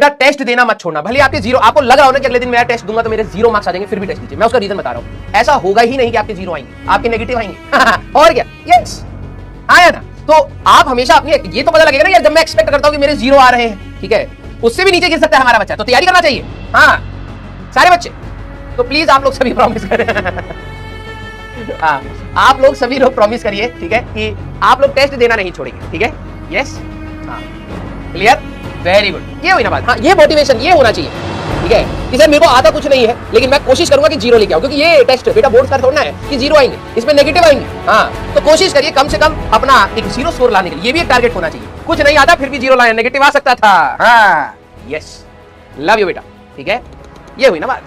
बेटा टेस्ट देना मत छोड़ना, भले आपके जीरो, आपको लग रहा हो ना कि अगले दिन मैं टेस्ट दूंगा तो मेरे जीरो मार्क्स आ जाएंगे, फिर भी टेस्ट दीजिए। मैं उसका रीजन बता रहा हूं, ऐसा होगा ही नहीं कि आपके जीरो आएंगे, आपके नेगेटिव आएंगे। और क्या, यस आया ना। तो आप हमेशा अपनी, ये तो पता लगेगा ना यार, जब मैं एक्सपेक्ट करता हूं कि मेरे जीरो आ रहे हैं, ठीक है, उससे भी नीचे गिर सकता है हमारा बच्चा, तो तैयारी करना चाहिए। हाँ सारे बच्चे, तो प्लीज आप लोग सभी प्रॉमिस करें। हाँ आप लोग सभी लोग प्रॉमिस करिए, ठीक है, कि आप लोग टेस्ट देना नहीं छोड़ेंगे, ठीक है, यस, हाँ क्लियर, वेरी गुड, ये हुई ना बात। हाँ ये मोटिवेशन ये होना चाहिए, ठीक है, कि सर मेरे को आता कुछ नहीं है लेकिन मैं कोशिश करूंगा कि जीरो लेके आऊं, क्योंकि ये टेस्ट बेटा बोर्ड का थोड़ा है कि जीरो आएंगे, इसमें नेगेटिव आएंगे। हाँ तो कोशिश करिए कम से कम अपना एक जीरो स्कोर लाने के लिए, ये भी एक टारगेट होना चाहिए। कुछ नहीं आता फिर भी जीरो लाए, नेगेटिव आ सकता था। हाँ यस, लव यू बेटा, ठीक है, ये हुई ना बात।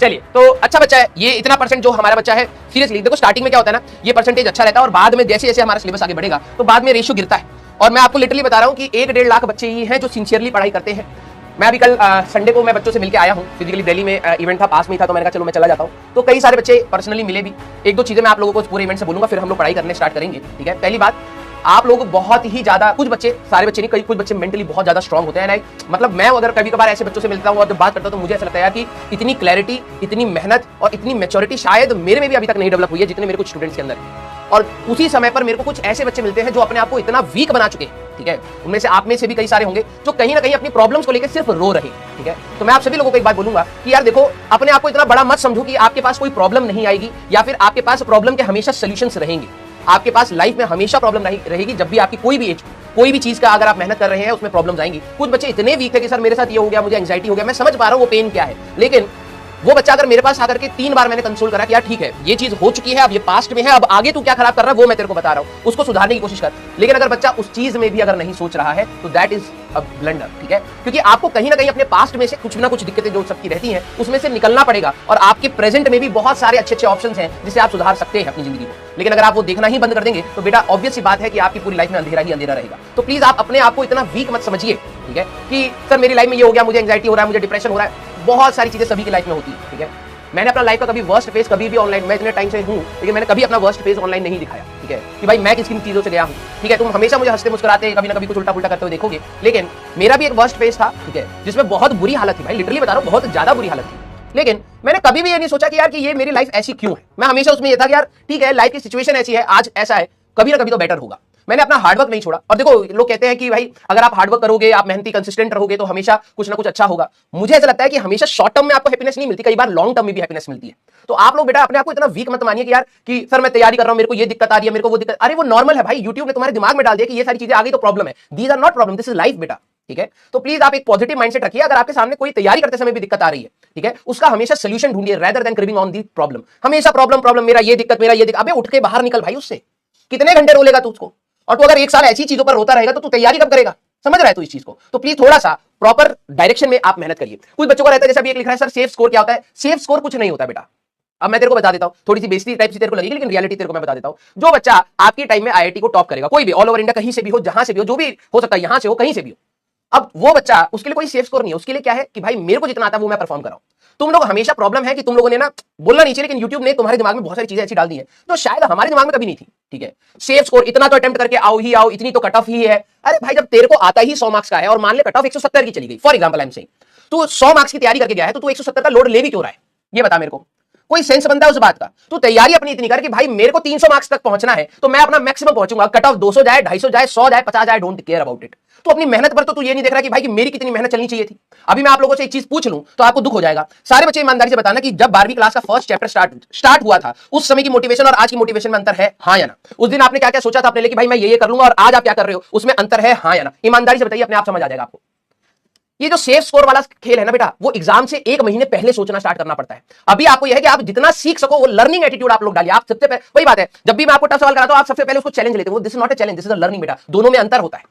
चलिए तो अच्छा बच्चा है ये, इतना परसेंट जो हमारा बच्चा है, सीरियसली देखो स्टार्टिंग में क्या होता है ना, ये परसेंटेज अच्छा रहता है और बाद में जैसे जैसे हमारा सिलेबस आगे बढ़ेगा तो बाद में रेशियो गिरता है। और मैं आपको लिटरली बता रहा हूं कि 1-1.5 लाख बच्चे ही हैं जो सिंसियरली पढ़ाई करते हैं। मैं अभी कल संडे को मैं बच्चों से मिलकर आया हूं, फिजिकली दिल्ली में इवेंट था, पास में ही था, तो मैंने कहा चलो मैं चला जाता हूं। तो कई सारे बच्चे पर्सनली मिले भी, एक दो चीजें मैं आप लोगों को पूरे इवेंट से बोलूंगा, फिर हम लोग पढ़ाई करने स्टार्ट करेंगे, ठीक है। पहली बात, आप लोग बहुत ही ज्यादा, कुछ बच्चे, सारे बच्चे नहीं, कुछ बच्चे मेंटली बहुत ज्यादा स्ट्रांग होते हैं ना, मतलब मैं अगर कभी कभार ऐसे बच्चों से मिलता हूं और जब बात करता हूं तो मुझे ऐसा लगता है कि इतनी क्लैरिटी, इतनी मेहनत और इतनी मैच्योरिटी शायद मेरे में भी अभी तक नहीं डेवलप हुई है जितने मेरे कुछ स्टूडेंट्स के अंदर। और उसी समय पर मेरे को कुछ ऐसे बच्चे मिलते हैं जो अपने आप को इतना वीक बना चुके हैं, ठीक है, उनमें से आप में से भी कई सारे होंगे जो कहीं ना कहीं अपनी प्रॉब्लम्स को लेकर सिर्फ रो रहे, ठीक है। तो मैं आप सभी लोगों को एक बात बोलूंगा कि यार देखो, अपने आप को इतना बड़ा मत समझो कि आपके पास कोई प्रॉब्लम नहीं आएगी या फिर आपके पास प्रॉब्लम के हमेशा सॉल्यूशंस रहेंगे। आपके पास लाइफ में हमेशा प्रॉब्लम नहीं रहेगी, जब भी आपकी कोई भी एज, कोई भी चीज का अगर आप मेहनत कर रहे हैं उसमें प्रॉब्लम्स आएंगी। कुछ बच्चे इतने वीक है कि सर मेरे साथ ये हो गया, मुझे एंजाइटी हो गया, मैं समझ पा रहा हूं वो पेन क्या है, लेकिन वो बच्चा अगर मेरे पास आकर के 3 बार मैंने कंसोल करा कि यार ठीक है ये चीज हो चुकी है, अब ये पास्ट में है, अब आगे तू क्या खराब कर रहा है वो मैं तेरे को बता रहा हूं, उसको सुधारने की कोशिश कर। लेकिन अगर बच्चा उस चीज में भी अगर नहीं सोच रहा है तो दैट इज अ ब्लंडर, ठीक है, क्योंकि आपको कहीं ना कहीं अपने पास्ट में से कुछ ना कुछ दिक्कतें जो सबकी रहती हैं उसमें से निकलना पड़ेगा, और आपके प्रेजेंट में भी बहुत सारे अच्छे अच्छे ऑप्शंस हैं जिसे आप सुधार सकते हैं अपनी जिंदगी को। लेकिन अगर आप वो देखना ही बंद कर देंगे तो बेटा ऑब्वियस सी बात है कि आपकी पूरी लाइफ में अंधेरा ही अंधेरा रहेगा। तो प्लीज आप अपने आप को इतना वीक मत समझिए, ठीक है, कि सर मेरी लाइफ में ये हो गया, मुझे एंजाइटी हो रहा है, मुझे डिप्रेशन हो रहा है। बहुत सारी चीजें सभी की लाइफ में होती है, ठीक है। मैंने अपना लाइफ का कभी वर्स्ट फेज कभी भी ऑनलाइन, मैं इतने टाइम से हूं लेकिन मैंने कभी अपना वर्स्ट फेज ऑनलाइन नहीं दिखाया, ठीक है, कि भाई मैं किस किन चीजों से गया हूं, ठीक है। तुम हमेशा मुझे हंसते मुस्कुराते कभी ना कभी कुछ उल्टा पुल्टा करते हुए देखोगे, लेकिन मेरा भी एक वर्स्ट फेज था, ठीक है, जिसमें बहुत बुरी हालत थी भाई, लिटरली बता रहा हूं बहुत ज्यादा बुरी हालत थी। लेकिन मैंने कभी भी ये नहीं सोचा कि यार कि ये मेरी लाइफ ऐसी क्यों है। मैं हमेशा उसमें ये था कि यार ठीक है लाइफ की सिचुएशन ऐसी है, आज ऐसा है, कभी ना कभी तो बेटर होगा। मैंने अपना हार्डवर्क नहीं छोड़ा। और देखो लोग कहते हैं कि भाई अगर आप हार्डवर्क करोगे, आप मेहनती कंसिस्टेंट रहोगे तो हमेशा कुछ ना कुछ अच्छा होगा। मुझे ऐसा लगता है कि हमेशा शॉर्ट टर्म में आपको हैप्पीनेस नहीं मिलती, कई बार लॉन्ग टर्म में भी हैप्पीनेस मिलती है। तो आप लोग बेटा अपने आप को इतना वीक मत मानिए कि यार कि सर मैं तैयारी कर रहा हूं, मेरे को ये दिक्कत आ रही है, मेरे को वो दिक्कत, अरे वो नॉर्मल है भाई, यूट्यूब ने तुम्हारे दिमाग में डाल दिया कि ये सारी चीजें आ गई तो प्रॉब्लम है। These are not problem, this is life बेटा, ठीक है। तो प्लीज आप एक पॉजिटिव माइंडसेट रखिए। अगर आपके सामने कोई तैयारी करते समय भी दिक्कत आ रही है, ठीक है, उसका हमेशा सोल्यूशन ढूंढिए rather than cribbing on the problem. हमेशा प्रॉब्लम प्रॉब्लम, मेरा ये दिक्कत, मेरा ये दिक्कत, अबे उठ के बाहर निकल भाई उससे। कितने घंटे रोलेगा तू उसको? और तू अगर 1 साल ऐसी चीजों पर रोता रहेगा तो तू तैयारी कब करेगा? समझ रहा है तू इस चीज को? तो प्लीज थोड़ा सा प्रॉपर डायरेक्शन में आप मेहनत करिए। कुछ बच्चों को रहता है जैसा भी एक लिखा है सर सेफ स्कोर क्या होता है। सेफ स्कोर कुछ नहीं होता बेटा। अब मैं तेरे को बता देता हूं, थोड़ी सी बेइज्जती टाइप से तेरे को लगेगी लेकिन रियलिटी तेरे को मैं बता देता हूं। जो बच्चा आपकी टाइम में आईआईटी को टॉप करेगा, कोई भी ऑल ओवर इंडिया कहीं से भी हो, जहां से भी हो, जो भी हो सकता है, यहां से हो कहीं से भी हो, अब वो बच्चा, उसके लिए कोई सेफ स्कोर नहीं है। उसके लिए क्या है कि भाई मेरे को जितना आता है वो मैं परफॉर्म कर रहा हूं। तुम लोग हमेशा प्रॉब्लम है कि तुम लोगों ने ना, बोलना नहीं चाहिए लेकिन यूट्यूब ने तुम्हारे दिमाग में बहुत सारी चीजें ऐसी डाल दी है जो शायद हमारे दिमाग में कभी नहीं थी, ठीक है। सेफ स्कोर इतना तो अटेम्प्ट करके आओ ही आओ, इतनी तो कट ऑफ ही है। अरे भाई जब तेरे को आता ही 100 मार्क्स का है और मान ले कट ऑफ 170 की चली गई, for example I am saying, तू 100 मार्क्स की तैयारी करके गया है तो तू 170 का लोड ले भी क्यों रहा है? ये बता मेरे को, कोई सेंस बनता है उस बात का? तू तैयारी अपनी इतनी कर कि भाई मेरे को 300 मार्क्स तक पहुंचना है तो मैं अपना मैक्सिमम पहुंचूंगा। कट ऑफ 200 जाए, 250 जाए, 100 जाए, 50 जाए, डोंट केयर अबाउट इट। तो अपनी मेहनत पर तो तू ये नहीं देख रहा कि भाई कि मेरी कितनी मेहनत चलनी चाहिए थी। अभी मैं आप लोगों से एक चीज पूछ लूं तो आपको दुख हो जाएगा। सारे बच्चे ईमानदारी से बताना कि जब 12वीं क्लास का फर्स्ट चैप्टर स्टार्ट हुआ था, उस समय की मोटिवेशन और आज की मोटिवेशन में अंतर है, हाँ या ना? उस दिन आपने क्या क्या सोचा था अपने लिए कि भाई मैं ये कर लूंगा, और आज आप क्या कर रहे हो, उसमें अंतर है, हाँ या ना? ईमानदारी से बताइए, अपने आप समझ आ जाएगा आपको। ये जो सेफ स्कोर वाला खेल है ना बेटा, वो एग्जाम से 1 महीने पहले सोचना स्टार्ट करना पड़ता है। अभी आपको यह है कि आप जितना सीख सको वो लर्निंग एटीट्यूड आप लोग डालिए। आप सबसे पहले, वही बात है, जब भी मैं आपको टफ सवाल कराता हूं आप सबसे पहले उसको चैलेंज लेते हो। This is not a challenge, this is a learning बेटा। दोनों में अंतर होता है।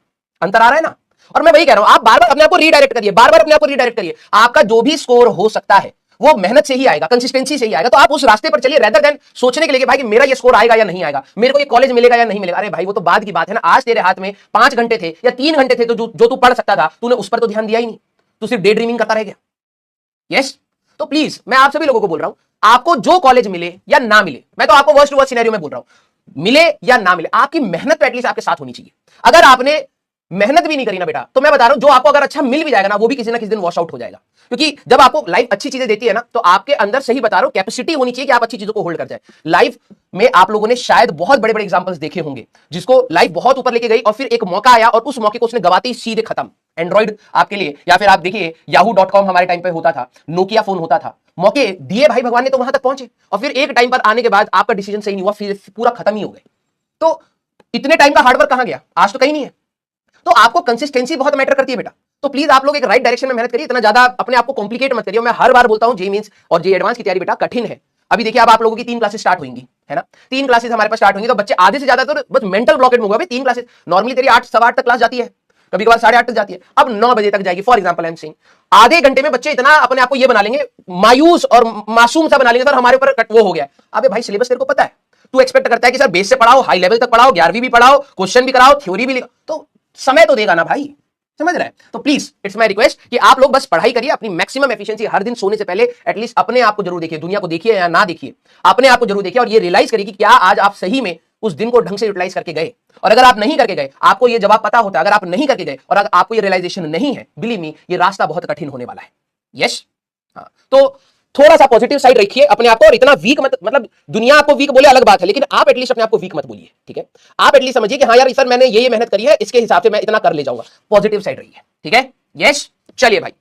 अंतर आ रहा है ना? और मैं वही कह रहा हूं, आप बार बार अपने आप को रीडायरेक्ट करिए, बार बार अपने आप को रीडायरेक्ट करिए। आपका जो भी स्कोर हो सकता है वो मेहनत से ही आएगा, कंसिस्टेंसी से ही आएगा। तो आप उस रास्ते पर चलिए रेदर देन सोचने के लिए कि भाई कि मेरा ये स्कोर आएगा या नहीं आएगा, मेरे को ये कॉलेज मिलेगा या नहीं मिलेगा। अरे भाई वो तो बाद की बात है ना। आज तेरे हाथ में 5 घंटे थे या 3 घंटे थे तो जो तू पढ़ सकता था, तूने उस पर तो ध्यान दिया ही नहीं, तू सिर्फ डे ड्रीमिंग करता रह गया। यस, तो प्लीज मैं आप सभी लोगों को बोल रहा हूं, आपको जो कॉलेज मिले या ना मिले, मैं तो आपको वर्स्ट टू वर्स्ट सिनेरियो में बोल रहा हूं, मिले या ना मिले, आपकी मेहनत तो एटलीस्ट आपके साथ होनी चाहिए। अगर आपने मेहनत भी नहीं करी ना बेटा, तो मैं बता रहा हूं जो आपको अगर अच्छा मिल भी जाएगा ना, वो भी किसी ना किसी दिन वॉश आउट हो जाएगा। क्योंकि जब आपको लाइफ अच्छी चीजें देती है ना, तो आपके अंदर, सही बता रहा हूं, कैपेसिटी होनी चाहिए कि आप अच्छी चीजों को होल्ड कर जाए। लाइफ में आप लोगों ने शायद बहुत बड़े बड़े एग्जांपल्स देखे होंगे जिसको लाइफ बहुत ऊपर लेके गई और फिर एक मौका आया और उस मौके को उसने गवाते ही सीधे खत्म। एंड्रॉइड आपके लिए, या फिर आप देखिए yahoo.com हमारे टाइम पे होता था, नोकिया फोन होता था, मौके दिए भाई भगवान ने तो वहां तक पहुंचे, और फिर एक टाइम पर आने के बाद आपका डिसीजन सही नहीं हुआ, फिर पूरा खत्म ही हो गए। तो इतने टाइम का हार्डवर्क कहां गया? आज तो कहीं नहीं है। तो आपको कंसिस्टेंसी बहुत मैटर करती है बेटा। तो प्लीज आप लोग एक राइट डायरेक्शन में मेहनत करिए, इतना ज्यादा अपने आप को कॉम्प्लिकेट मत करिए। मैं हर बार बोलता हूं जे मींस और जे एडवांस की तैयारी बेटा कठिन है। अभी देखिए अब आप लोगों की 3 क्लासेस स्टार्ट होंगी, है ना? 3 क्लासेस हमारे पास स्टार्ट होंगी, तो बच्चे आधे से ज्यादा तो बस मेंटल ब्लॉकेट में होगा। 3 क्लासेस नॉर्मली तेरी 8 सवा 8 तक क्लास जाती है, कभी कभार 8:30 तक जाती है, अब 9 बजे तक जाएगी। For example I am saying, आधे घंटे में बच्चे इतना अपने आप को ये बना लेंगे, मायूस और मासूम सा बना लेंगे, सर हमारे ऊपर वो हो गया। अबे भाई सिलेबस तेरे को पता है, तू एक्सपेक्ट करता है कि सर बेस से पढ़ाओ, हाई लेवल तक पढ़ाओ, 11वीं भी पढ़ाओ, क्वेश्चन भी कराओ, थ्योरी भी लिखो, तो समय तो देगा ना भाई, समझ रहे हैं? तो प्लीज इट्स माय रिक्वेस्ट कि आप लोग बस पढ़ाई करिए, अपनी मैक्सिमम एफिशिएंसी। हर दिन सोने से पहले एटलीस्ट अपने आप को जरूर देखिए, दुनिया को देखिए या ना देखिए, अपने आप को जरूर देखिए और ये रियलाइज करिए कि क्या आज आप सही में उस दिन को ढंग से यूटिलाइज करके गए। और अगर आप नहीं करके गए, आपको ये जवाब पता होता है, अगर आप नहीं करके गए और अगर आपको ये रियलाइजेशन नहीं है, बिलीव मी ये रास्ता बहुत कठिन होने वाला है। यस, हाँ, तो थोड़ा सा पॉजिटिव साइड रखिए अपने आप को, और इतना वीक मत, मतलब दुनिया आपको वीक बोले अलग बात है, लेकिन आप एटलीस्ट अपने आप को वीक मत बोलिए, ठीक है? आप एटलीस्ट समझिए कि हाँ यार सर मैंने ये मेहनत करी है, इसके हिसाब से मैं इतना कर ले जाऊंगा। पॉजिटिव साइड रहिए, ठीक है? यस, चलिए भाई